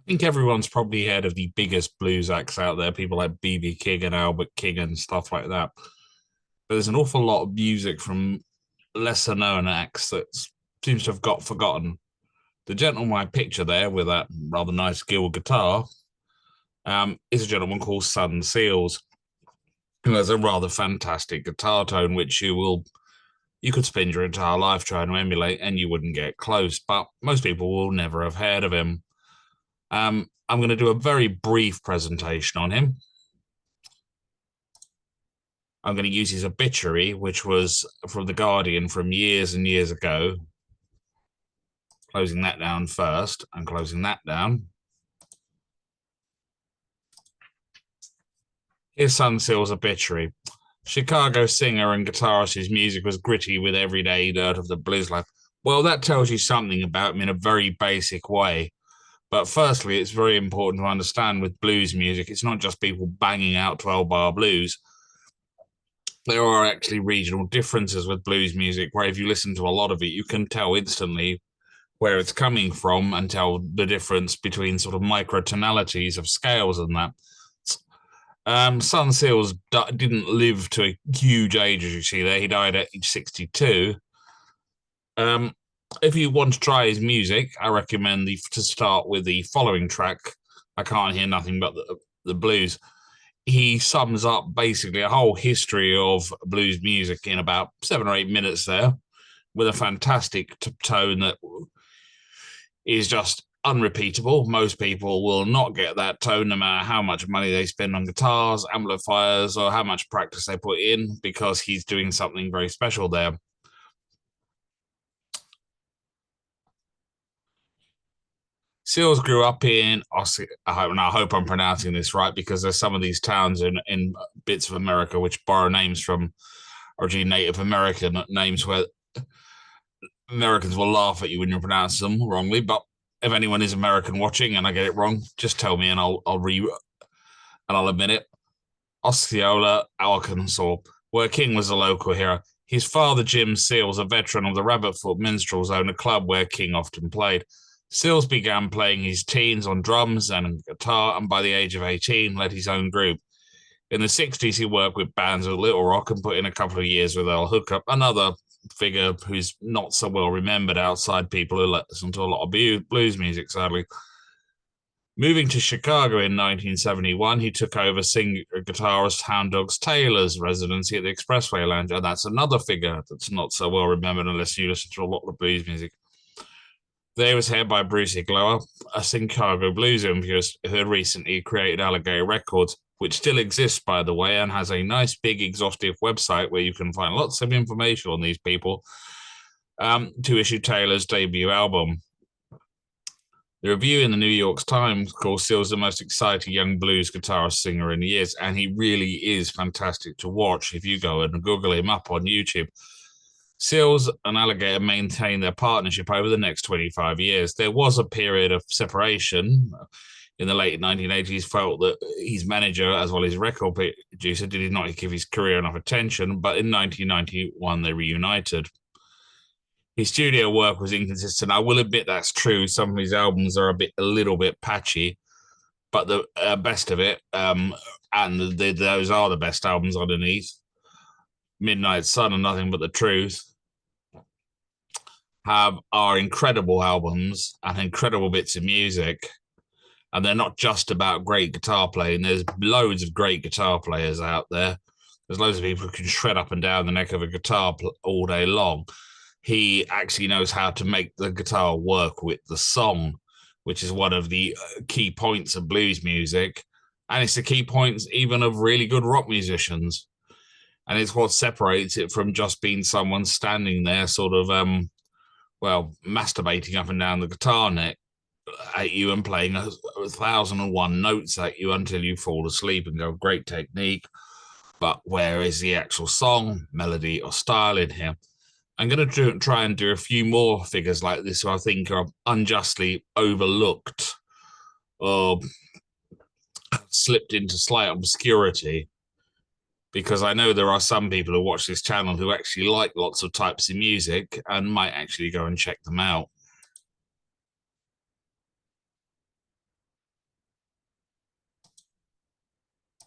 think everyone's probably heard of the biggest blues acts out there, people like B.B. King and Albert King and stuff like that. But there's an awful lot of music from lesser known acts that seems to have got forgotten. The gentleman I picture there with that rather nice gill guitar is a gentleman called Sun Seals, who has a rather fantastic guitar tone, which you could spend your entire life trying to emulate and you wouldn't get close. But most people will never have heard of him. I'm going to do a very brief presentation on him. I'm going to use his obituary, which was from The Guardian from years and years ago. Closing that down first and closing that down. Here's Sun Seal's obituary. Chicago singer and guitarist whose music was gritty with everyday dirt of the blues life. Well, that tells you something about him in a very basic way. But firstly, it's very important to understand with blues music, it's not just people banging out 12-bar blues. There are actually regional differences with blues music, where if you listen to a lot of it, you can tell instantly where it's coming from and tell the difference between sort of microtonalities of scales and that. Sun Seals didn't live to a huge age, as you see there. He died at age 62. If you want to try his music, I recommend to start with the following track. I Can't Hear Nothing But the Blues. He sums up basically a whole history of blues music in about 7 or 8 minutes there, with a fantastic tone that is just unrepeatable. Most people will not get that tone no matter how much money they spend on guitars, amplifiers, or how much practice they put in, because he's doing something very special there. Seals grew up in, I hope I'm pronouncing this right, because there's some of these towns in bits of America which borrow names from originally Native American names, where Americans will laugh at you when you pronounce them wrongly. But if anyone is American watching and I get it wrong, just tell me and I'll admit it. Osceola, Arkansas, where King was a local hero. His father, Jim Seals, a veteran of the Rabbitfoot Minstrels, owned a club where King often played. Seals began playing his teens on drums and guitar, and by the age of 18, led his own group. In the 60s, he worked with bands with Little Rock and put in a couple of years with Earl Hookup, another figure who's not so well remembered outside people who listen to a lot of blues music, sadly. Moving to Chicago in 1971, he took over singer guitarist Hound Dogs Taylor's residency at the Expressway Lounge, and that's another figure that's not so well remembered unless you listen to a lot of blues music. There was head by Bruce Iglower, a Chicago blues influence who had recently created Alligator Records, which still exists, by the way, and has a nice, big, exhaustive website where you can find lots of information on these people, to issue Taylor's debut album. The review in the New York Times calls Seals the most exciting young blues guitarist singer in years, and he really is fantastic to watch if you go and Google him up on YouTube. Seals and Alligator maintained their partnership over the next 25 years. There was a period of separation in the late 1980s, felt that his manager, as well as record producer, did not give his career enough attention, but in 1991 they reunited. His studio work was inconsistent. I will admit that's true. Some of his albums are a little bit patchy, but the best of it, and those are the best albums underneath, Midnight Sun and Nothing But the Truth, are incredible albums and incredible bits of music. And they're not just about great guitar playing. There's loads of great guitar players out there. There's loads of people who can shred up and down the neck of a guitar all day long. He actually knows how to make the guitar work with the song, which is one of the key points of blues music. And it's the key points even of really good rock musicians. And it's what separates it from just being someone standing there sort of, masturbating up and down the guitar neck at you and playing 1,001 notes at you until you fall asleep and go, great technique. But where is the actual song, melody, or style in here? I'm going to try and do a few more figures like this who I think are unjustly overlooked or slipped into slight obscurity, because I know there are some people who watch this channel who actually like lots of types of music and might actually go and check them out.